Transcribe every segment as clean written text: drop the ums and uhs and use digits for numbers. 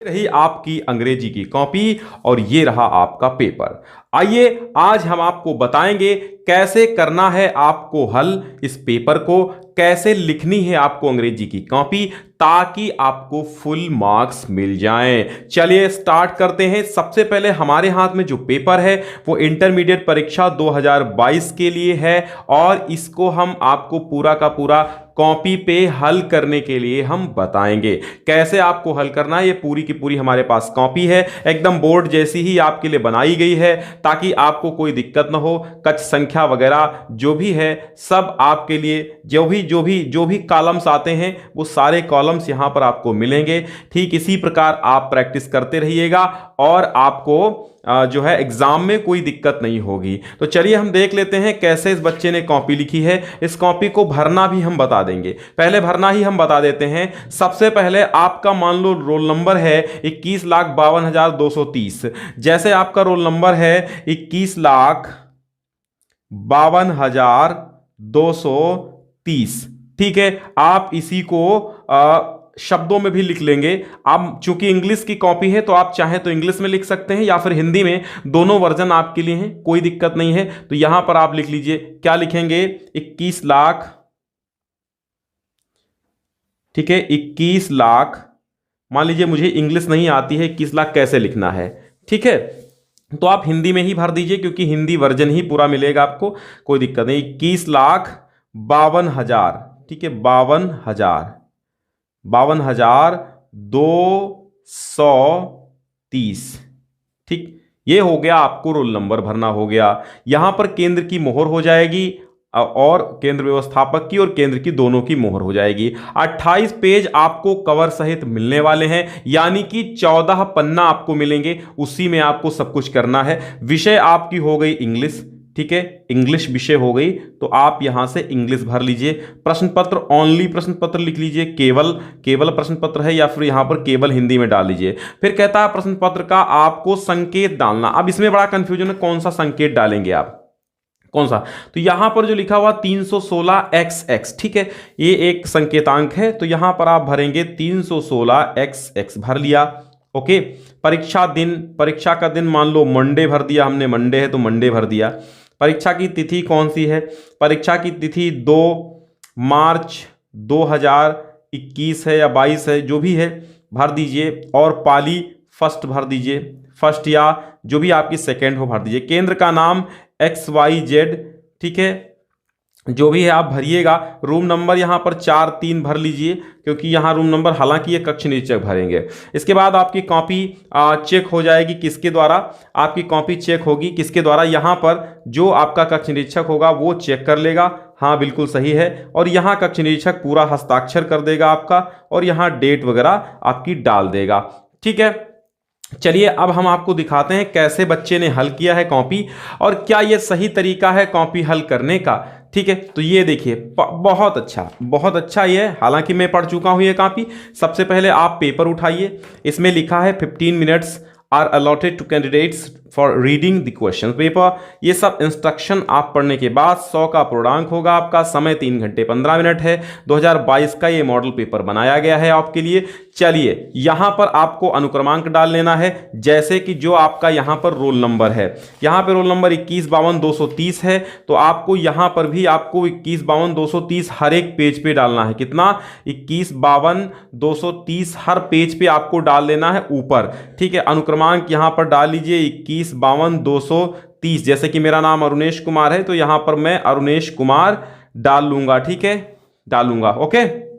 रही आपकी अंग्रेजी की कॉपी और ये रहा आपका पेपर। आइए आज हम आपको बताएंगे कैसे करना है आपको हल इस पेपर को, कैसे लिखनी है आपको अंग्रेजी की कॉपी ताकि आपको फुल मार्क्स मिल जाएं। चलिए स्टार्ट करते हैं। सबसे पहले हमारे हाथ में जो पेपर है वो इंटरमीडिएट परीक्षा 2022 के लिए है और इसको हम आपको पूरा का पूरा कॉपी पे हल करने के लिए हम बताएंगे कैसे आपको हल करना है। ये पूरी की पूरी हमारे पास कॉपी है, एकदम बोर्ड जैसी ही आपके लिए बनाई गई है ताकि आपको कोई दिक्कत ना हो। कच्च संख्या वगैरह जो भी है सब आपके लिए, जो भी कॉलम्स आते हैं वो सारे कॉलम्स यहां पर आपको मिलेंगे। ठीक इसी प्रकार आप प्रैक्टिस करते रहिएगा और आपको जो है एग्जाम में कोई दिक्कत नहीं होगी। तो चलिए हम देख लेते हैं कैसे इस बच्चे ने कॉपी लिखी है। इस कॉपी को भरना भी हम बता देंगे, पहले भरना ही हम बता देते हैं। सबसे पहले आपका मान लो रोल नंबर है 21,52,230। जैसे आपका रोल नंबर है 21,52,230, ठीक है। आप इसी को शब्दों में भी लिख लेंगे। आप चूंकि इंग्लिश की कॉपी है तो आप चाहें तो इंग्लिश में लिख सकते हैं या फिर हिंदी में, दोनों वर्जन आपके लिए हैं, कोई दिक्कत नहीं है। तो यहां पर आप लिख लीजिए, क्या लिखेंगे 21 लाख, ठीक है 21 लाख। मान लीजिए मुझे इंग्लिश नहीं आती है, 21 लाख कैसे लिखना है, ठीक है। तो आप हिंदी में ही भर दीजिए क्योंकि हिंदी वर्जन ही पूरा मिलेगा आपको, कोई दिक्कत नहीं। 21,52,000, ठीक है 52,230, ठीक। ये हो गया, आपको रोल नंबर भरना हो गया। यहां पर केंद्र की मोहर हो जाएगी और केंद्र व्यवस्थापक की और केंद्र की दोनों की मोहर हो जाएगी। 28 पेज आपको कवर सहित मिलने वाले हैं, यानी कि 14 पन्ना आपको मिलेंगे, उसी में आपको सब कुछ करना है। विषय आपकी हो गई इंग्लिश, ठीक है इंग्लिश विषय हो गई, तो आप यहां से इंग्लिश भर लीजिए। प्रश्न पत्र ओनली प्रश्न पत्र लिख लीजिए, केवल प्रश्न पत्र है या फिर यहां पर केवल हिंदी में डाल लीजिए। फिर कहता है प्रश्न पत्र का आपको संकेत डालना। अब इसमें बड़ा कंफ्यूजन है, कौन सा संकेत डालेंगे आप, कौन सा। तो यहां पर जो लिखा हुआ 316xx, ठीक है ये एक संकेतांक है, तो यहां पर आप भरेंगे 316xx, भर लिया। ओके। परीक्षा दिन, परीक्षा का दिन मान लो मंडे भर दिया हमने, मंडे है तो मंडे भर दिया। परीक्षा की तिथि कौन सी है, परीक्षा की तिथि 2 मार्च 2021 है या 22 है, जो भी है भर दीजिए। और पाली फर्स्ट भर दीजिए, फर्स्ट या जो भी आपकी सेकेंड हो भर दीजिए। केंद्र का नाम XYZ, ठीक है जो भी है आप भरिएगा। रूम नंबर यहां पर 4-3 भर लीजिए क्योंकि यहां रूम नंबर, हालांकि ये कक्ष निरीक्षक भरेंगे। इसके बाद आपकी कॉपी चेक हो जाएगी, किसके द्वारा आपकी कॉपी चेक होगी, किसके द्वारा, यहां पर जो आपका कक्ष निरीक्षक होगा वो चेक कर लेगा, हाँ बिल्कुल सही है, और यहां कक्ष निरीक्षक पूरा हस्ताक्षर कर देगा आपका और यहां डेट वगैरह आपकी डाल देगा, ठीक है। चलिए अब हम आपको दिखाते हैं कैसे बच्चे ने हल किया है कॉपी और क्या यह सही तरीका है कॉपी हल करने का, ठीक है। तो ये देखिए बहुत अच्छा ये है, हालांकि मैं पढ़ चुका हूं ये कॉपी। सबसे पहले आप पेपर उठाइए, इसमें लिखा है 15 minutes are allotted to candidates for reading the question paper. ये सब इंस्ट्रक्शन आप पढ़ने के बाद 100 का पूर्णांक होगा आपका, समय 3 घंटे 15 मिनट है। 2022 का ये मॉडल पेपर बनाया गया है आपके लिए। चलिए यहां पर आपको अनुक्रमांक डाल लेना है, जैसे कि जो आपका यहां पर रोल नंबर है, यहां पर रोल नंबर 21,52,230 है, तो आपको यहां पर भी आपको 21,52,230 हर एक पेज पे डालना है। कितना, 21,52,230 हर पेज पे आपको डाल देना है ऊपर, ठीक है। अनुक्रमांक यहां पर डाल लीजिए 21,52,230। जैसे कि मेरा नाम अरुणेश कुमार है तो यहां पर मैं अरुणेश कुमार डाल लूंगा, ठीक है डालूंगा, ओके।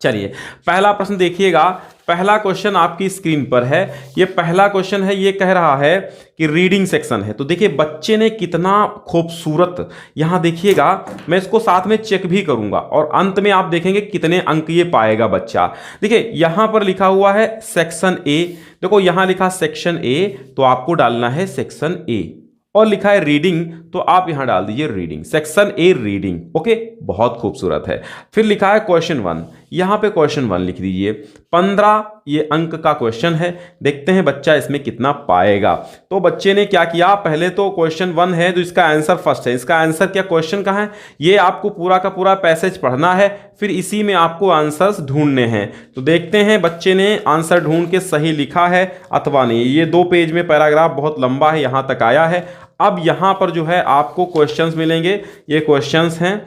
चलिए पहला प्रश्न देखिएगा, पहला क्वेश्चन आपकी स्क्रीन पर है। ये पहला क्वेश्चन है, ये कह रहा है कि रीडिंग सेक्शन है। तो देखिए बच्चे ने कितना खूबसूरत, यहां देखिएगा मैं इसको साथ में चेक भी करूंगा और अंत में आप देखेंगे कितने अंक ये पाएगा बच्चा। देखिए यहां पर लिखा हुआ है सेक्शन ए, देखो यहां लिखा सेक्शन ए तो आपको डालना है सेक्शन ए, और लिखा है रीडिंग तो आप यहां डाल दीजिए reading, section A reading, okay बहुत खूबसूरत है। फिर लिखा है क्वेश्चन 1, यहाँ पे क्वेश्चन 1 लिख दीजिए। 15 ये अंक का क्वेश्चन है, देखते हैं बच्चा इसमें कितना पाएगा। तो बच्चे ने क्या किया, पहले तो क्वेश्चन 1 है तो इसका आंसर फर्स्ट है, इसका आंसर क्या, क्वेश्चन कहाँ है, ये आपको पूरा का पूरा पैसेज पढ़ना है, फिर इसी में आपको आंसर्स ढूंढने हैं। तो देखते हैं बच्चे ने आंसर ढूंढ के सही लिखा है अथवा नहीं। ये 2 पेज में पैराग्राफ बहुत लंबा है, यहां तक आया है। अब यहां पर जो है आपको क्वेश्चंस मिलेंगे, ये क्वेश्चंस हैं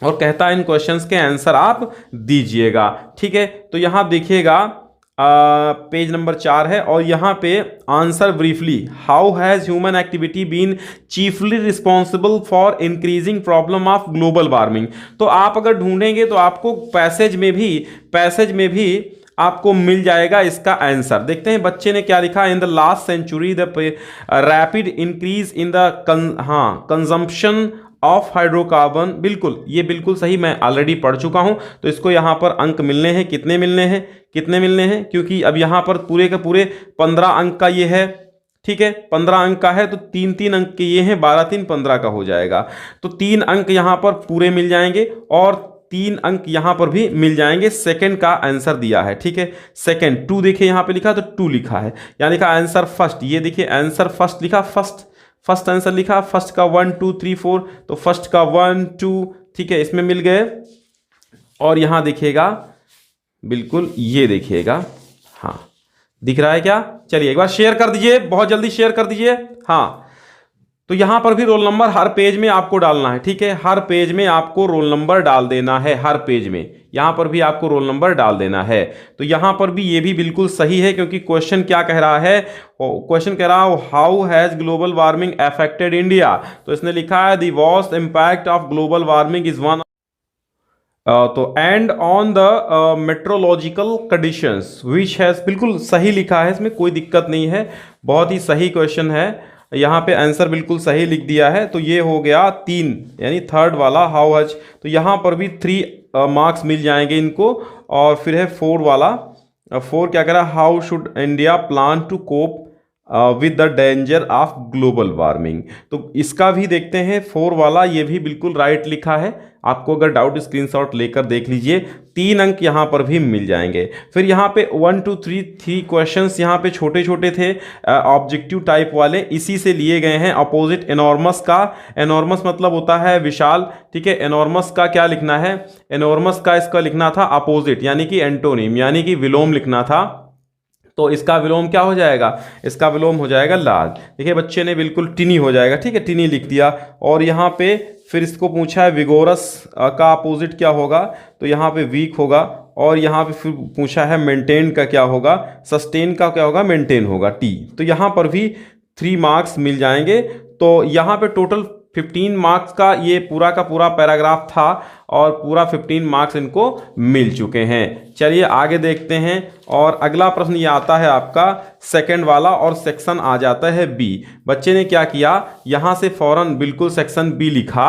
और कहता है इन क्वेश्चंस के आंसर आप दीजिएगा। ठीक है, तो यहां देखिएगा पेज नंबर 4 है और यहां पे answer briefly, how has human activity been chiefly responsible for increasing problem of global warming. तो आप अगर ढूंढेंगे तो आपको पैसेज में भी आपको मिल जाएगा इसका आंसर। देखते हैं बच्चे ने क्या लिखा, in the last century the rapid increase in the consumption of hydrocarbon. बिल्कुल, ये बिल्कुल सही, मैं ऑलरेडी पढ़ चुका हूं। तो इसको यहां पर अंक मिलने हैं, कितने मिलने हैं, क्योंकि अब यहां पर पूरे के पूरे 15 अंक का ये है। ठीक है, 15 अंक का है तो 3-3 अंक के ये हैं, 12-3 15 का हो जाएगा। तो 3 अंक यहां पर पूरे मिल जाएंगे और 3 अंक यहां पर भी मिल जाएंगे। सेकंड का आंसर दिया है। ठीक है, सेकंड 2 देखिए यहां पे लिखा तो 2 लिखा है, यानी का आंसर फर्स्ट। ये देखिए आंसर फर्स्ट लिखा, फर्स्ट आंसर लिखा, फर्स्ट का 1 2 3 4, तो फर्स्ट का 1 2, ठीक है, इसमें मिल गए। और यहां देखिएगा, बिल्कुल ये देखिएगा, हाँ दिख रहा है क्या, चलिए एक बार शेयर कर दीजिए, बहुत जल्दी शेयर कर दीजिए। हाँ, तो यहां पर भी रोल नंबर हर पेज में आपको डालना है। ठीक है, हर पेज में आपको रोल नंबर डाल देना है, हर पेज में यहां पर भी आपको रोल नंबर डाल देना है। तो यहां पर भी ये भी बिल्कुल सही है, क्योंकि क्वेश्चन क्या कह रहा है, क्वेश्चन कह रहा है how has global warming affected India. तो इसने लिखा है the worst impact of global warming is one to and on the meteorological conditions which has, बिल्कुल सही लिखा है, इसमें कोई दिक्कत नहीं है, बहुत ही सही क्वेश्चन है। यहाँ पे आंसर बिल्कुल सही लिख दिया है। तो ये हो गया 3, यानी थर्ड वाला हाउ हैज। तो यहाँ पर भी 3 मार्क्स मिल जाएंगे इनको। और फिर है 4 वाला, 4 क्या कह रहा है, how should India plan to cope with the danger of global warming. तो इसका भी देखते हैं 4 वाला, ये भी बिल्कुल राइट लिखा है। आपको अगर डाउट स्क्रीनशॉट लेकर देख लीजिए, 3 अंक यहाँ पर भी मिल जाएंगे। फिर यहाँ पे 1 2 3 क्वेश्चंस यहाँ पे छोटे छोटे थे, ऑब्जेक्टिव टाइप वाले, इसी से लिए गए हैं। अपोजिट एनॉर्मस का, एनॉर्मस मतलब होता है विशाल। ठीक है, एनॉर्मस का क्या लिखना है, एनॉर्मस का इसका लिखना था अपोजिट, यानी कि एंटोनिम, यानी कि विलोम लिखना था। तो इसका विलोम क्या हो जाएगा, इसका विलोम हो जाएगा लार्ज। देखिए बच्चे ने बिल्कुल टिनी हो जाएगा। ठीक है, टिनी लिख दिया। और यहाँ पे फिर इसको पूछा है विगोरस का अपोजिट क्या होगा, तो यहाँ पे वीक होगा। और यहाँ पे फिर पूछा है मेंटेन का क्या होगा, सस्टेन का क्या होगा, मेंटेन होगा, टी। तो यहाँ पर भी 3 मार्क्स मिल जाएंगे। तो यहाँ पे टोटल 15 मार्क्स का ये पूरा का पूरा पैराग्राफ था और पूरा 15 मार्क्स इनको मिल चुके हैं। चलिए आगे देखते हैं। और अगला प्रश्न ये आता है आपका सेकंड वाला और सेक्शन आ जाता है बी। बच्चे ने क्या किया, यहां से फौरन बिल्कुल सेक्शन बी लिखा।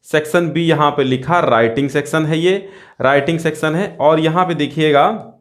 सेक्शन बी यहां पे लिखा, राइटिंग सेक्शन है, ये राइटिंग सेक्शन है। और यहां पे देखिएगा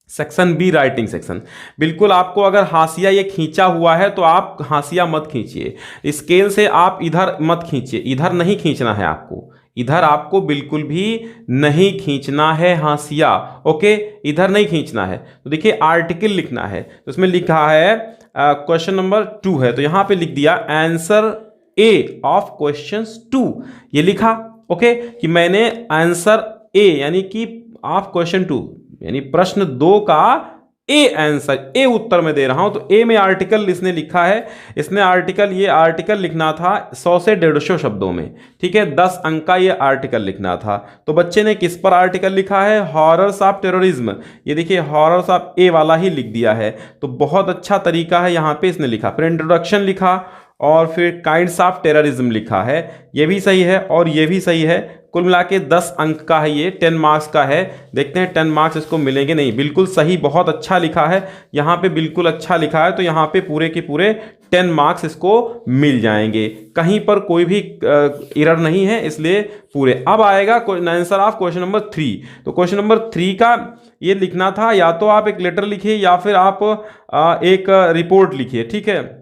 सेक्शन बी राइटिंग सेक्शन। बिल्कुल आपको अगर हाशिया ये खींचा हुआ है तो आप हाशिया मत खींचिए, स्केल से आप इधर मत खींचिए, इधर नहीं खींचना है आपको, इधर आपको बिल्कुल भी नहीं खींचना है हाशिया। ओके, इधर नहीं खींचना है। तो देखिए आर्टिकल लिखना है, तो इसमें लिखा है क्वेश्चन नंबर 2 है, तो यहां पे लिख दिया आंसर ए ऑफ क्वेश्चन 2, ये लिखा। ओके, कि मैंने आंसर ए यानी कि ऑफ क्वेश्चन 2 यानी प्रश्न 2 का ए आंसर, ए उत्तर में दे रहा हूं। तो ए में आर्टिकल इसने लिखा है, इसने आर्टिकल, ये आर्टिकल लिखना था 100 से 150 शब्दों में। ठीक है, 10 अंक का ये आर्टिकल लिखना था। तो बच्चे ने किस पर आर्टिकल लिखा है, हॉरर्स ऑफ टेररिज्म। ये देखिए हॉरर्स ऑफ ए वाला ही लिख दिया है। तो बहुत अच्छा तरीका है, यहां पे इसने लिखा, फिर इंट्रोडक्शन लिखा और फिर काइंड्स ऑफ टेररिज्म लिखा है, ये भी सही है और ये भी सही है। कुल मिला के 10 अंक का है, ये 10 मार्क्स का है। देखते हैं 10 मार्क्स इसको मिलेंगे नहीं। बिल्कुल सही, बहुत अच्छा लिखा है, यहाँ पे बिल्कुल अच्छा लिखा है। तो यहाँ पे पूरे के पूरे 10 मार्क्स इसको मिल जाएंगे, कहीं पर कोई भी एरर नहीं है, इसलिए पूरे। अब आएगा आंसर ऑफ क्वेश्चन नंबर 3। तो क्वेश्चन नंबर 3 का ये लिखना था, या तो आप एक लेटर लिखिए या फिर आप एक रिपोर्ट लिखिए। ठीक है,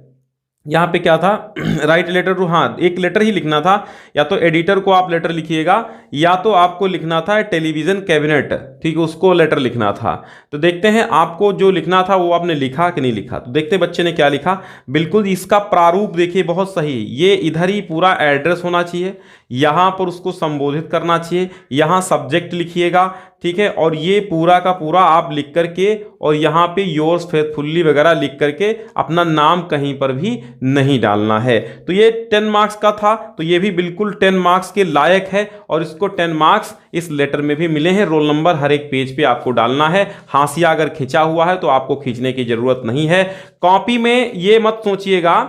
यहाँ पे क्या था, राइट लेटर टू, हाँ एक लेटर ही लिखना था, या तो एडिटर को आप लेटर लिखिएगा या तो आपको लिखना था टेलीविजन कैबिनेट। ठीक है, उसको लेटर लिखना था। तो देखते हैं आपको जो लिखना था वो आपने लिखा कि नहीं लिखा। तो देखते बच्चे ने क्या लिखा। बिल्कुल इसका प्रारूप देखिए बहुत सही, ये इधर ही पूरा एड्रेस होना चाहिए, यहाँ पर उसको संबोधित करना चाहिए, यहाँ सब्जेक्ट लिखिएगा, ठीक है, और ये पूरा का पूरा आप लिख करके और यहाँ पे योर्स फेथफुल्ली वगैरह लिख करके अपना नाम कहीं पर भी नहीं डालना है। तो ये 10 मार्क्स का था, तो ये भी बिल्कुल 10 मार्क्स के लायक है और इसको 10 मार्क्स इस लेटर में भी मिले हैं। रोल नंबर हर एक पेज पे आपको डालना है। हाशिया अगर खिंचा हुआ है तो आपको खींचने की जरूरत नहीं है। कॉपी में ये मत सोचिएगा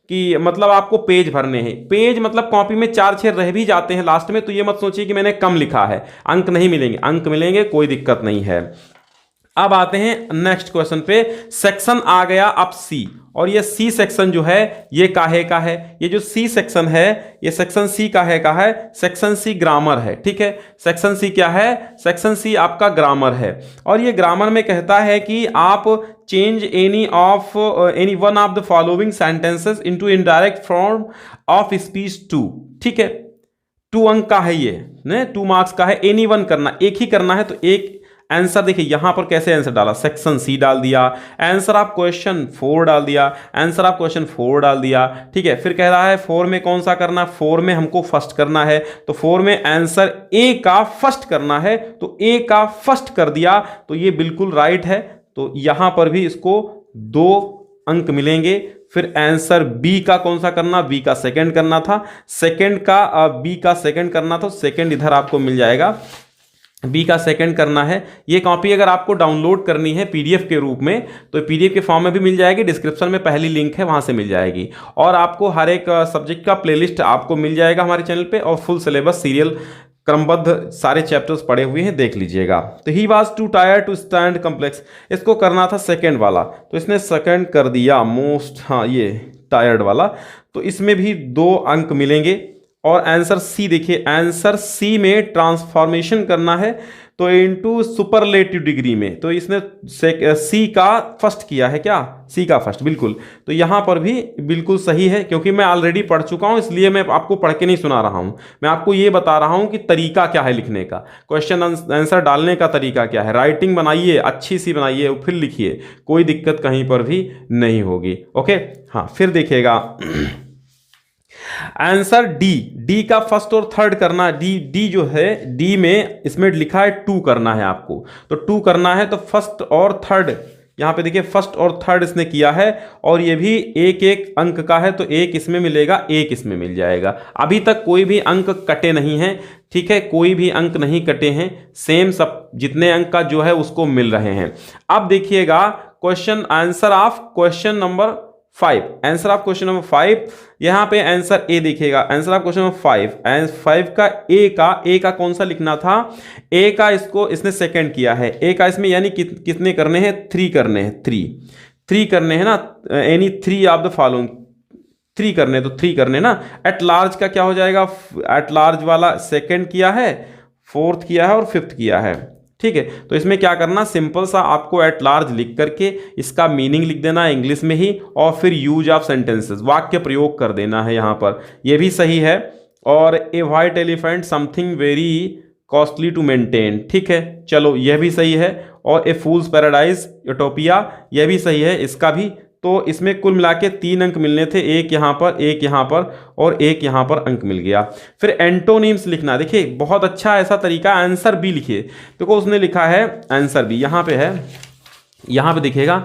कि मतलब आपको पेज भरने हैं, पेज मतलब कॉपी में 4-6 रह भी जाते हैं लास्ट में, तो ये मत सोचिए कि मैंने कम लिखा है, अंक नहीं मिलेंगे, अंक मिलेंगे, कोई दिक्कत नहीं है। अब आते हैं नेक्स्ट क्वेश्चन पे। सेक्शन आ गया अब सी, और ये सी सेक्शन जो है ये काहे का है, ये जो सी सेक्शन है ये सेक्शन सी काहे का है, सेक्शन सी ग्रामर है, ठीक है। सेक्शन सी क्या है, सेक्शन सी आपका ग्रामर है, और ये ग्रामर में कहता है कि आप change any one of the following sentences into indirect form of speech too, ठीक है। 2 अंक का है ये, 2 मार्क्स का है, एनी वन करना, एक ही करना है। तो एक आंसर देखिए यहां पर कैसे आंसर डाला, सेक्शन सी डाल दिया, आंसर ऑफ क्वेश्चन 4 डाल दिया, आंसर ऑफ क्वेश्चन 4 डाल दिया, ठीक है। फिर कह रहा है 4 में कौन सा करना, 4 में हमको फर्स्ट करना है, तो 4 में आंसर ए का फर्स्ट करना है, तो ए का फर्स्ट कर दिया, तो ये बिल्कुल राइट है। तो यहां पर भी इसको 2 अंक मिलेंगे। फिर आंसर बी का कौन सा करना, बी का सेकंड करना था, सेकंड का बी का सेकंड करना था, सेकंड इधर आपको मिल जाएगा, बी का सेकंड करना है। ये कॉपी अगर आपको डाउनलोड करनी है पीडीएफ के रूप में तो पीडीएफ के फॉर्म में भी मिल जाएगी, डिस्क्रिप्शन में पहली लिंक है वहां से मिल जाएगी, और आपको हर एक सब्जेक्ट का प्लेलिस्ट आपको मिल जाएगा हमारे चैनल पे, और फुल सिलेबस सीरियल क्रमबद्ध सारे चैप्टर्स पढ़े हुए हैं, देख लीजिएगा। तो he was too tired to stand complex, इसको करना था सेकेंड वाला, तो इसने सेकेंड कर दिया मोस्ट, हाँ ये टायर्ड वाला, तो इसमें भी 2 अंक मिलेंगे। और आंसर सी देखिए, आंसर सी में ट्रांसफॉर्मेशन करना है तो इनटू सुपरलेटिव डिग्री में, तो इसने सी का फर्स्ट किया है, क्या सी का फर्स्ट, बिल्कुल। तो यहां पर भी बिल्कुल सही है, क्योंकि मैं ऑलरेडी पढ़ चुका हूं, इसलिए मैं आपको पढ़ के नहीं सुना रहा हूं, मैं आपको ये बता रहा हूं कि तरीका क्या है लिखने का, क्वेश्चन आंसर डालने का तरीका क्या है। राइटिंग बनाइए, अच्छी सी बनाइए, फिर लिखिए, कोई दिक्कत कहीं पर भी नहीं होगी। ओके, हाँ फिर देखिएगा आंसर डी का फर्स्ट और थर्ड करना, डी जो है, डी में इसमें लिखा है 2 करना है आपको, तो 2 करना है, तो फर्स्ट और थर्ड यहां पे देखिए, फर्स्ट और थर्ड इसने किया है, और ये भी 1-1 अंक का है, तो 1 इसमें मिलेगा, 1 इसमें मिल जाएगा। अभी तक कोई भी अंक कटे नहीं है, ठीक है, कोई भी अंक नहीं कटे हैं, सेम सब जितने अंक का जो है उसको मिल रहे हैं। अब देखिएगा question answer of question number 5, answer of question number 5, यहां पे आंसर ए देखिएगा, आंसर ऑफ क्वेश्चन नंबर 5 का ए का कौन सा लिखना था, ए का इसको इसने सेकंड किया है, ए का इसमें यानी कितने करने हैं, 3 करने हैं, 3 करने हैं ना, एनी 3 ऑफ द फॉलोइंग, 3 करने, तो 3 करने ना। एट लार्ज का क्या हो जाएगा, एट लार्ज वाला सेकंड किया है, 4th किया है और 5th किया है, ठीक है। तो इसमें क्या करना, सिंपल सा आपको एट लार्ज लिख करके इसका मीनिंग लिख देना है इंग्लिश में ही, और फिर यूज ऑफ सेंटेंसेस, वाक्य प्रयोग कर देना है यहाँ पर, ये भी सही है। और a white elephant something very costly to maintain, ठीक है, चलो यह भी सही है। और ए फूल्स पैराडाइज यूटोपिया, यह भी सही है, इसका भी। तो इसमें कुल मिला के 3 अंक मिलने थे, 1 यहाँ पर, 1 यहाँ पर और 1 यहाँ पर अंक मिल गया। फिर एंटोनिम्स लिखना, देखिए बहुत अच्छा ऐसा तरीका, आंसर बी लिखिए, देखो उसने लिखा है आंसर बी, यहाँ पे है, यहाँ पे देखिएगा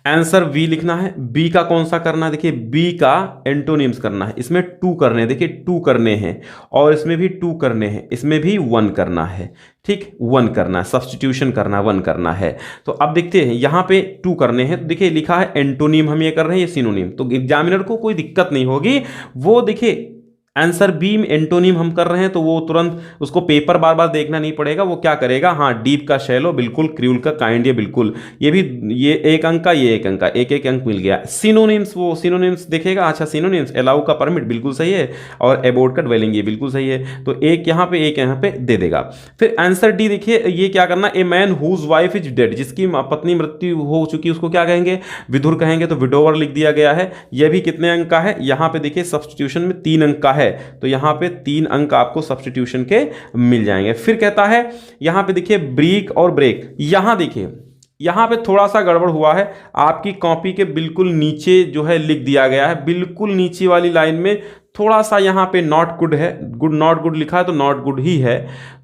आंसर बी लिखना है। बी का कौन सा करना है, देखिए बी का एंटोनिम्स करना है, इसमें 2 करने हैं, देखिए 2 करने हैं, और इसमें भी 2 करने हैं, इसमें भी 1 करना है, ठीक, 1 करना है, सब्स्टिट्यूशन करना है, 1 करना है। तो अब देखते हैं यहाँ पे 2 करने हैं, तो देखिए लिखा है एंटोनिम, हम ये कर रहे हैं, ये सिनोनिम, तो एग्जामिनर को कोई दिक्कत नहीं होगी, वो देखिए आंसर बी में एंटोनिम हम कर रहे हैं, तो वो तुरंत उसको पेपर बार बार देखना नहीं पड़ेगा, वो क्या करेगा, हाँ डीप का शैलो, बिल्कुल क्रूल का काइंड, ये बिल्कुल, ये भी ये 1 अंक का, ये 1 अंक का, 1-1 अंक मिल गया। सिनोनिम्स, वो सिनोनिम्स देखेगा, अच्छा सिनोनिम्स, अलाउ का परमिट बिल्कुल सही है, और अबोर्ड का ड्वेलिंग ये बिल्कुल सही है, तो 1 यहाँ पे 1 यहाँ पे दे देगा। फिर आंसर डी देखिए, ये क्या करना, a man whose wife is dead, जिसकी पत्नी मृत्यु हो चुकी उसको क्या कहेंगे, विधुर कहेंगे, तो विडोवर लिख दिया गया है। यह भी कितने अंक का है, यहाँ पे देखिए सब्स्टिट्यूशन में 3 अंक का है, है तो यहाँ पे 3 अंक आपको सब्स्टिट्यूशन के मिल जाएंगे। फिर कहता है यहाँ पे देखिए ब्रेक और ब्रेक, यहाँ देखिए यहाँ पे थोड़ा सा गड़बड़ हुआ है, आपकी कॉपी के बिल्कुल नीचे जो है लिख दिया गया है, बिल्कुल नीचे वाली लाइन में थोड़ा सा यहाँ पे नॉट गुड है, गुड नॉट गुड लिखा है तो नॉट गुड ही है।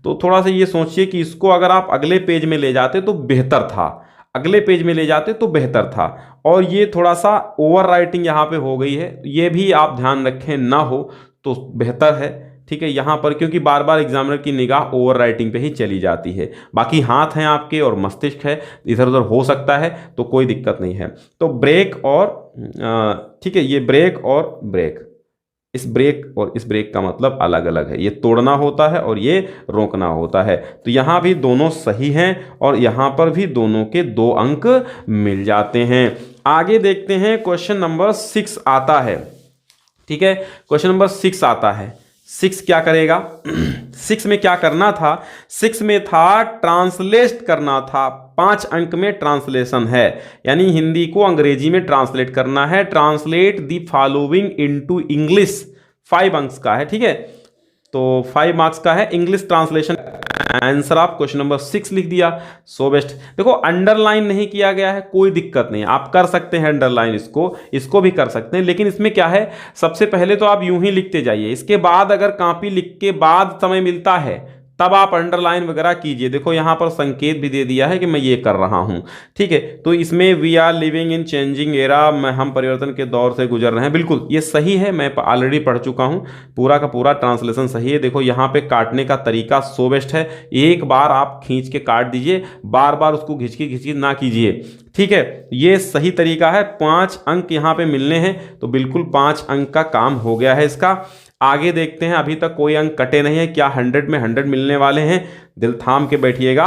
तो थोड़ा सा ये सोचिए कि इसको अगर आप अगले पेज में ले जाते तो बेहतर था, अगले पेज में ले जाते तो बेहतर था। और ये थोड़ा सा ओवर राइटिंग यहाँ पे हो गई है, ये भी आप ध्यान रखें ना हो तो बेहतर है, ठीक है यहाँ पर, क्योंकि बार बार एग्जामिनर की निगाह ओवर राइटिंग पे ही चली जाती है। बाकी हाथ हैं आपके और मस्तिष्क है, इधर उधर हो सकता है तो कोई दिक्कत नहीं है। तो ब्रेक और ठीक है, ये ब्रेक और ब्रेक, इस ब्रेक और इस ब्रेक का मतलब अलग अलग है, ये तोड़ना होता है और ये रोकना होता है। तो यहाँ भी दोनों सही हैं और यहाँ पर भी दोनों के 2 अंक मिल जाते हैं। आगे देखते हैं, क्वेश्चन नंबर 6 आता है, ठीक है, क्वेश्चन नंबर 6 आता है। 6 क्या करेगा 6 में क्या करना था, 6 में था ट्रांसलेट करना था, 5 अंक में ट्रांसलेशन है, यानी हिंदी को अंग्रेजी में ट्रांसलेट करना है। Translate the following into English, 5 अंक का है, ठीक है, तो 5 मार्क्स का है इंग्लिश ट्रांसलेशन। आंसर आप क्वेश्चन नंबर 6 लिख दिया, सो बेस्ट। देखो अंडरलाइन नहीं किया गया है, कोई दिक्कत नहीं, आप कर सकते हैं अंडरलाइन, इसको भी कर सकते हैं, लेकिन इसमें क्या है, सबसे पहले तो आप यूं ही लिखते जाइए, इसके बाद अगर कॉपी लिख के बाद समय मिलता है तब आप अंडरलाइन वगैरह कीजिए। देखो यहाँ पर संकेत भी दे दिया है कि मैं ये कर रहा हूँ, ठीक है। तो इसमें we are living in changing era, हम परिवर्तन के दौर से गुजर रहे हैं, बिल्कुल ये सही है, मैं ऑलरेडी पढ़ चुका हूँ, पूरा का पूरा ट्रांसलेशन सही है। देखो यहाँ पे काटने का तरीका सो बेस्ट है, एक बार आप खींच के काट दीजिए, बार बार उसको घिचकी ना कीजिए, ठीक है, ये सही तरीका है। 5 अंक यहाँ पे मिलने हैं तो बिल्कुल 5 अंक का काम हो गया है इसका। आगे देखते हैं, अभी तक कोई अंक कटे नहीं है, क्या 100 में 100 मिलने वाले हैं, दिल थाम के बैठिएगा।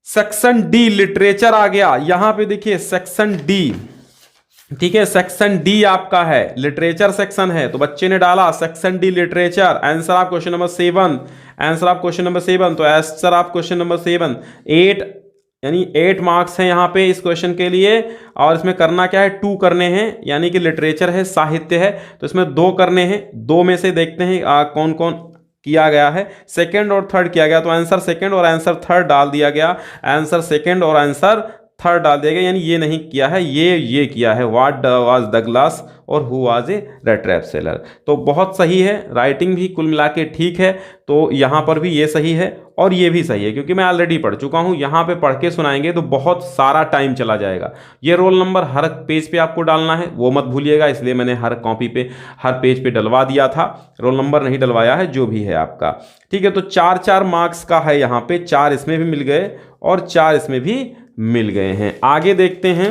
सेक्शन डी लिटरेचर आ गया, यहां पे देखिए सेक्शन डी, ठीक है, सेक्शन डी आपका है, लिटरेचर सेक्शन है, तो बच्चे ने डाला सेक्शन डी लिटरेचर। आंसर आप क्वेश्चन नंबर 7, आंसर आप क्वेश्चन नंबर 7, तो आंसर आप क्वेश्चन नंबर 7, 8 यानी 8 मार्क्स हैं यहाँ पे इस क्वेश्चन के लिए। और इसमें करना क्या है, 2 करने हैं, यानी कि लिटरेचर है, साहित्य है, तो इसमें 2 करने हैं। 2 में से देखते हैं कौन कौन किया गया है, सेकंड और थर्ड किया गया, तो आंसर सेकंड और आंसर थर्ड डाल दिया गया, आंसर सेकंड और आंसर थर्ड डाल दिया गया, यानी ये नहीं किया है, ये किया है, व्हाट वाज द ग्लास और who was a red trap seller. तो बहुत सही है, राइटिंग भी कुल मिला के ठीक है, तो यहाँ पर भी ये सही है और ये भी सही है, क्योंकि मैं ऑलरेडी पढ़ चुका हूँ। यहाँ पे पढ़ के सुनाएंगे तो बहुत सारा टाइम चला जाएगा। ये रोल नंबर हर पेज पे आपको डालना है, वो मत भूलिएगा, इसलिए मैंने हर कॉपी पे हर पेज पे डलवा दिया था, रोल नंबर नहीं डलवाया है, जो भी है आपका, ठीक है। तो 4-4 मार्क्स का है यहाँ पे, 4 इसमें भी मिल गए और 4 इसमें भी मिल गए हैं। आगे देखते हैं,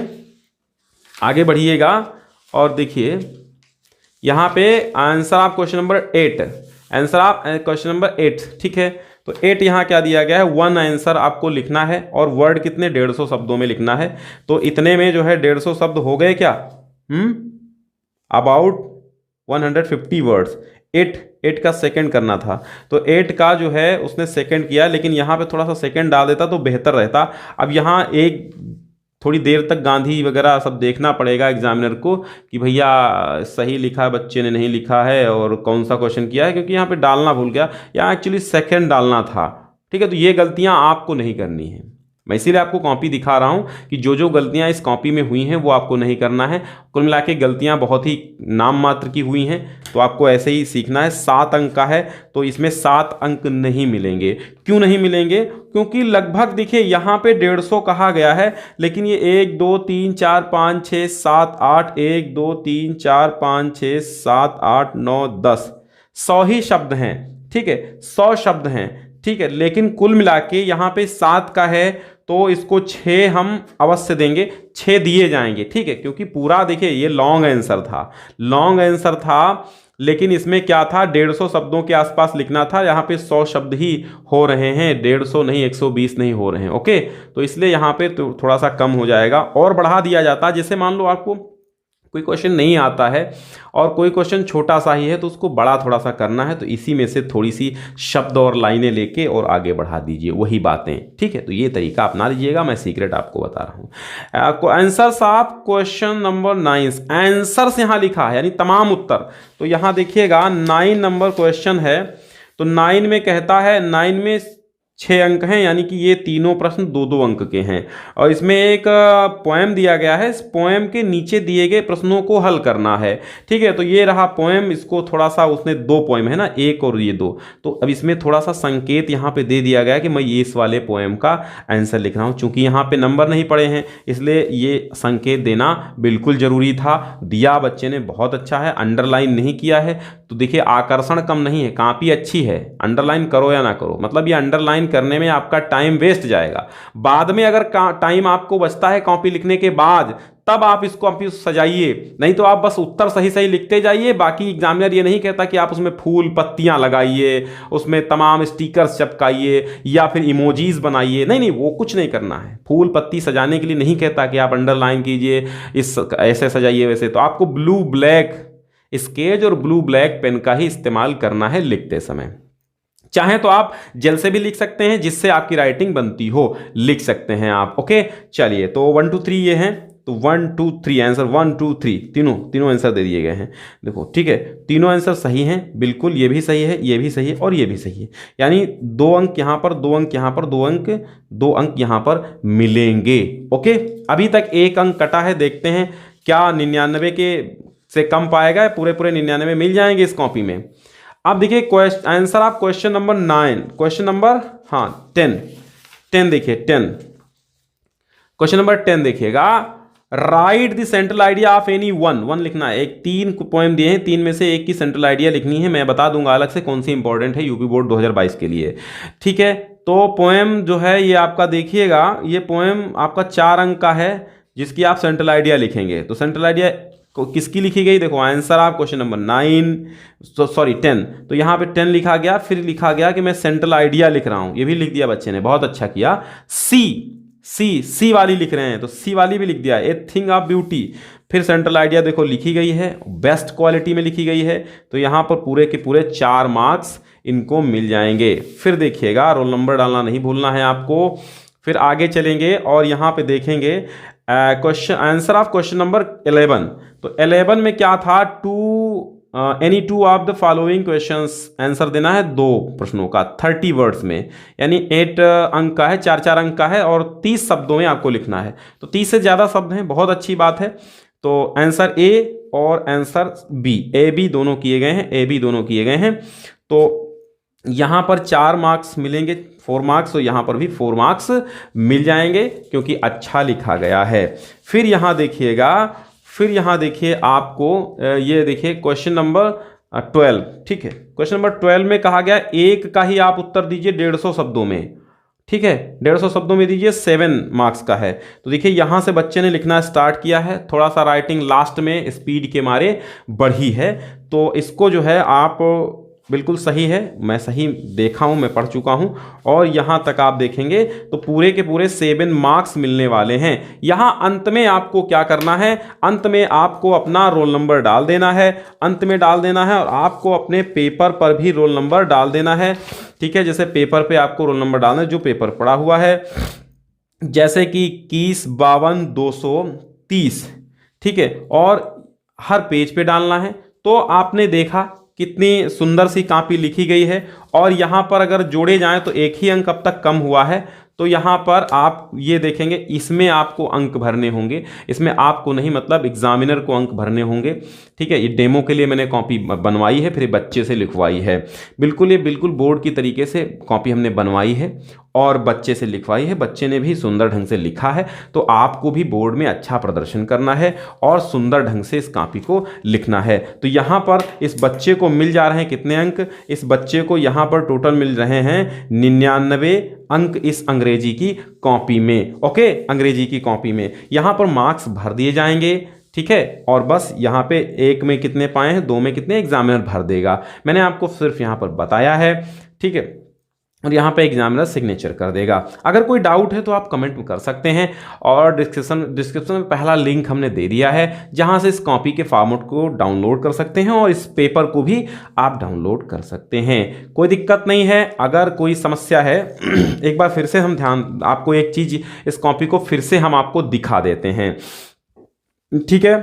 आगे बढ़िएगा और देखिए यहाँ पे आंसर आप क्वेश्चन नंबर 8, आंसर आप क्वेश्चन नंबर 8, ठीक है। तो 8 यहाँ क्या दिया गया है, 1 आंसर आपको लिखना है और वर्ड कितने 150 शब्दों में लिखना है। तो इतने में जो है 150 शब्द हो गए क्या, अबाउट 150 वर्ड्स। 8 का सेकंड करना था, तो 8 का जो है उसने सेकंड किया, लेकिन यहाँ पे थोड़ा सा सेकंड डाल देता तो बेहतर रहता। अब यहाँ एक थोड़ी देर तक गांधी वगैरह सब देखना पड़ेगा एग्जामिनर को कि भैया सही लिखा है बच्चे ने, नहीं लिखा है, और कौन सा क्वेश्चन किया है, क्योंकि यहाँ पे डालना भूल गया, यहाँ एक्चुअली सेकंड डालना था, ठीक है। तो ये गलतियाँ आपको नहीं करनी है, मैं इसीलिए आपको कॉपी दिखा रहा हूं कि जो जो गलतियां इस कॉपी में हुई हैं वो आपको नहीं करना है। कुल मिला के गलतियां बहुत ही नाम मात्र की हुई हैं, तो आपको ऐसे ही सीखना है। 7 अंक का है तो इसमें 7 अंक नहीं मिलेंगे। क्यों नहीं मिलेंगे, क्योंकि लगभग देखिए यहाँ पे 150 कहा गया है, लेकिन ये 1 2 3 4 5 6 7 8 1 2 3 4 5 6 7 8 9 10 100 ही शब्द हैं, ठीक है, 100 शब्द हैं, ठीक है। लेकिन कुल मिला के यहाँ पे 7 का है तो इसको 6 हम अवश्य देंगे, 6 दिए जाएंगे, ठीक है। क्योंकि पूरा देखिए ये लॉन्ग आंसर था, लॉन्ग आंसर था, लेकिन इसमें क्या था 150 शब्दों के आसपास लिखना था, यहाँ पे 100 शब्द ही हो रहे हैं, 150 नहीं 120 नहीं हो रहे हैं, ओके। तो इसलिए यहाँ पे तो थोड़ा सा कम हो जाएगा और बढ़ा दिया जाता। जैसे मान लो आपको कोई क्वेश्चन नहीं आता है और कोई क्वेश्चन छोटा सा ही है तो उसको बड़ा थोड़ा सा करना है, तो इसी में से थोड़ी सी शब्द और लाइनें लेके और आगे बढ़ा दीजिए, वही बातें, ठीक है। तो ये तरीका अपना लीजिएगा, मैं सीक्रेट आपको बता रहा हूँ। आंसर साहब क्वेश्चन नंबर 9 आंसर से यहाँ लिखा है यानी तमाम उत्तर, तो यहाँ देखिएगा 9 नंबर क्वेश्चन है। तो 9 में कहता है 9 में 6 अंक हैं, यानी कि ये तीनों प्रश्न 2-2 अंक के हैं। और इसमें एक पोएम दिया गया है, इस पोएम के नीचे दिए गए प्रश्नों को हल करना है, ठीक है। तो ये रहा पोएम, इसको थोड़ा सा उसने 2 पोएम है ना, एक और ये 2, तो अब इसमें थोड़ा सा संकेत यहाँ पे दे दिया गया कि मैं ये इस वाले पोएम का आंसर लिख रहा हूँ। चूंकि यहाँ पे नंबर नहीं पड़े हैं इसलिए ये संकेत देना बिल्कुल जरूरी था। दिया बच्चे ने, बहुत अच्छा है। अंडरलाइन नहीं किया है तो देखिए आकर्षण कम नहीं है, कॉपी अच्छी है, अंडरलाइन करो या ना करो, मतलब ये अंडरलाइन करने में आपका टाइम वेस्ट जाएगा। बाद में अगर टाइम आपको बचता है कॉपी लिखने के बाद, तब आप इसको कॉपी सजाइए, नहीं तो आप बस उत्तर सही सही लिखते जाइए। बाकी एग्जामिनर ये नहीं कहता कि आप उसमें फूल पत्तियां लगाइए, उसमें तमाम स्टिकर्स चिपकाइए या फिर इमोजीज बनाइए, नहीं नहीं, वो कुछ नहीं करना है। फूल पत्ती सजाने के लिए नहीं कहता कि आप अंडरलाइन कीजिए, इस ऐसे सजाइए वैसे। तो आपको ब्लू ब्लैक स्केच और ब्लू ब्लैक पेन का ही इस्तेमाल करना है लिखते समय। चाहे तो आप जेल से भी लिख सकते हैं, जिससे आपकी राइटिंग बनती हो, लिख सकते हैं आप। ओके, चलिए तो 1 2 3 ये हैं, तो 1 2 3 आंसर 1 2 3 तीनों आंसर दे दिए गए हैं। देखो ठीक है, तीनों आंसर सही हैं बिल्कुल, ये भी सही है, ये भी सही है और ये भी सही है। यानी 2 अंक यहाँ पर, 2 अंक यहाँ पर, 2 अंक यहाँ पर मिलेंगे। ओके, अभी तक 1 अंक कटा है, देखते हैं क्या 99 के से कम पाएगा, पूरे 99 मिल जाएंगे इस कॉपी में। अब देखिए आंसर आप क्वेश्चन नंबर 9, क्वेश्चन नंबर 10 देखिए, 10 क्वेश्चन नंबर 10 देखिएगा। Right the central idea of any one लिखना है। एक 3 पोएम दिए हैं, 3 में से एक की सेंट्रल आइडिया लिखनी है। मैं बता दूंगा अलग से कौन सी इंपॉर्टेंट है यूपी बोर्ड 2022 के लिए, ठीक है। तो पोएम जो है ये आपका देखिएगा, ये पोएम आपका 4 अंक का है, जिसकी आप सेंट्रल आइडिया लिखेंगे। तो सेंट्रल आइडिया किसकी लिखी गई, देखो आंसर आप क्वेश्चन नंबर 10, तो यहाँ पे 10 लिखा गया, फिर लिखा गया कि मैं सेंट्रल आइडिया लिख रहा हूँ, ये भी लिख दिया बच्चे ने, बहुत अच्छा किया। सी वाली लिख रहे हैं तो सी वाली भी लिख दिया, ए थिंग ऑफ ब्यूटी। फिर सेंट्रल आइडिया देखो लिखी गई है, बेस्ट क्वालिटी में लिखी गई है, तो यहाँ पर पूरे के पूरे 4 मार्क्स इनको मिल जाएंगे। फिर देखिएगा रोल नंबर डालना नहीं भूलना है आपको। फिर आगे चलेंगे और यहाँ पे देखेंगे question answer of question number 11। तो 11 में क्या था, any 2 of the following questions, answer देना है 2 प्रश्नों का 30 वर्ड्स में, यानी 8 अंक का है, 4 अंक का है और 30 शब्दों में आपको लिखना है। तो 30 से ज़्यादा शब्द हैं, बहुत अच्छी बात है। तो आंसर ए और आंसर बी, ए बी दोनों किए गए हैं। तो यहाँ पर 4 मार्क्स मिलेंगे, 4 मार्क्स, तो यहाँ पर भी 4 मार्क्स मिल जाएंगे क्योंकि अच्छा लिखा गया है। फिर यहाँ देखिए आपको ये देखिए क्वेश्चन नंबर 12, ठीक है। क्वेश्चन नंबर 12 में कहा गया एक का ही आप उत्तर दीजिए 150 शब्दों में, ठीक है, 150 शब्दों में दीजिए, 7 मार्क्स का है। तो देखिए यहाँ से बच्चे ने लिखना स्टार्ट किया है, थोड़ा सा राइटिंग लास्ट में स्पीड के मारे बढ़ी है, तो इसको जो है आप बिल्कुल सही है, मैं सही देखा हूँ, मैं पढ़ चुका हूँ। और यहाँ तक आप देखेंगे तो पूरे के पूरे 7 मार्क्स मिलने वाले हैं। यहाँ अंत में आपको क्या करना है, अंत में आपको अपना रोल नंबर डाल देना है, अंत में डाल देना है, और आपको अपने पेपर पर भी रोल नंबर डाल देना है, ठीक है। जैसे पेपर पे आपको रोल नंबर डालना है जो पेपर पड़ा हुआ है, जैसे कि 21 52 230, ठीक है, और हर पेज पे डालना है। तो आपने देखा कितनी सुंदर सी कॉपी लिखी गई है। और यहाँ पर अगर जोड़े जाएं तो 1 ही अंक अब तक कम हुआ है, तो यहाँ पर आप ये देखेंगे इसमें आपको अंक भरने होंगे, इसमें आपको नहीं, मतलब एग्जामिनर को अंक भरने होंगे, ठीक है। ये डेमो के लिए मैंने कॉपी बनवाई है, फिर बच्चे से लिखवाई है, बिल्कुल ये बिल्कुल बोर्ड की तरीके से कॉपी हमने बनवाई है और बच्चे से लिखवाई है, बच्चे ने भी सुंदर ढंग से लिखा है। तो आपको भी बोर्ड में अच्छा प्रदर्शन करना है और सुंदर ढंग से इस कॉपी को लिखना है। तो यहाँ पर इस बच्चे को मिल जा रहे हैं कितने अंक, इस बच्चे को यहाँ पर टोटल मिल रहे हैं 99 अंक इस अंग्रेजी की कॉपी में। ओके, अंग्रेजी की कॉपी में यहाँ पर मार्क्स भर दिए जाएंगे, ठीक है। और बस यहाँ पे 1 में कितने पाए हैं, 2 में कितने, एग्जामिनर भर देगा। मैंने आपको सिर्फ यहाँ पर बताया है, ठीक है। और यहाँ पे एग्जामिनर सिग्नेचर कर देगा। अगर कोई डाउट है तो आप कमेंट में कर सकते हैं, और डिस्क्रिप्शन में पहला लिंक हमने दे दिया है जहाँ से इस कॉपी के फॉर्मेट को डाउनलोड कर सकते हैं और इस पेपर को भी आप डाउनलोड कर सकते हैं। कोई दिक्कत नहीं है। अगर कोई समस्या है एक बार फिर से हम आपको एक चीज़, इस कॉपी को फिर से हम आपको दिखा देते हैं, ठीक है।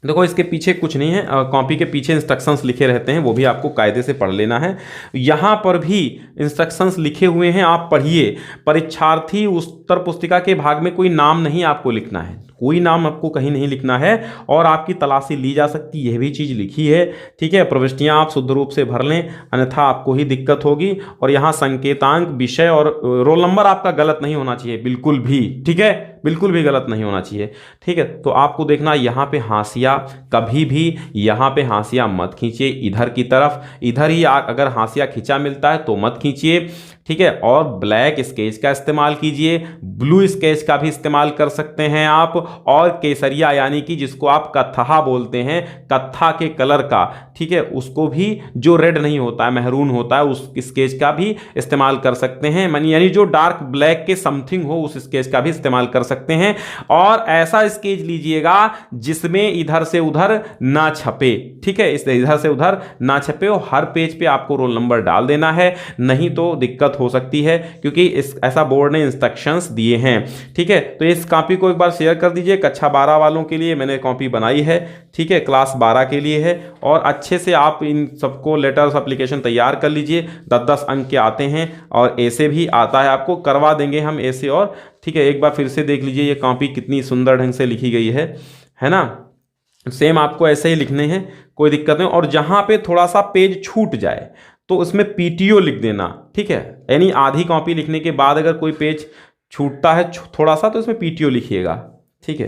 देखो इसके पीछे कुछ नहीं है, कॉपी के पीछे इंस्ट्रक्शंस लिखे रहते हैं, वो भी आपको कायदे से पढ़ लेना है। यहाँ पर भी इंस्ट्रक्शंस लिखे हुए हैं, आप पढ़िए। परीक्षार्थी उत्तर पुस्तिका के भाग में कोई नाम नहीं आपको लिखना है, कोई नाम आपको कहीं नहीं लिखना है, और आपकी तलाशी ली जा सकती, यह भी चीज़ लिखी है, ठीक है। प्रविष्टियाँ आप शुद्ध रूप से भर लें, अन्यथा आपको ही दिक्कत होगी। और यहाँ संकेतांक, विषय और रोल नंबर आपका गलत नहीं होना चाहिए बिल्कुल भी, ठीक है, बिल्कुल भी गलत नहीं होना चाहिए, ठीक है। तो आपको देखना यहाँ पे हाशिया, कभी भी यहाँ पे हाशिया मत खींचिए इधर की तरफ, इधर ही अगर हाशिया खींचा मिलता है तो मत खींचिए, ठीक है। और ब्लैक स्केच का इस्तेमाल कीजिए, ब्लू स्केच का भी इस्तेमाल कर सकते हैं आप, और केसरिया यानी कि जिसको आप कत्था बोलते हैं, कत्था के कलर का, ठीक है, उसको भी, जो रेड नहीं होता है, महरून होता है, उस स्केच का भी इस्तेमाल कर सकते हैं। यानी जो डार्क ब्लैक के समथिंग हो उस स्केच का भी इस्तेमाल कर सकते हैं। और ऐसा स्केच लीजिएगा जिसमें इधर से उधर ना छपे, ठीक है, इस इधर से उधर ना छपे, और हर पेज पे आपको रोल नंबर डाल देना है, नहीं तो दिक्कत हो सकती है, क्योंकि ऐसा बोर्ड ने इंस्ट्रक्शंस दिए हैं, ठीक है। तो इस कॉपी को एक बार शेयर कर दीजिए। कक्षा 12 वालों के लिए मैंने कॉपी बनाई है, ठीक है, क्लास 12 के लिए है, और अच्छे से आप इन सबको लेटर्स एप्लीकेशन तैयार कर लीजिए। 10-10 अंक के आते हैं, और ऐसे भी आता है, आपको करवा देंगे हम ऐसे, और ठीक है, एक बार फिर से देख लीजिए ये कॉपी कितनी सुंदर ढंग से लिखी गई है ना। सेम आपको ऐसे ही लिखने हैं, कोई दिक्कत नहीं। और जहाँ पे थोड़ा सा पेज छूट जाए तो उसमें पीटीओ लिख देना, ठीक है, यानी आधी कॉपी लिखने के बाद अगर कोई पेज छूटता है थोड़ा सा तो इसमें पीटीओ लिखिएगा, ठीक है।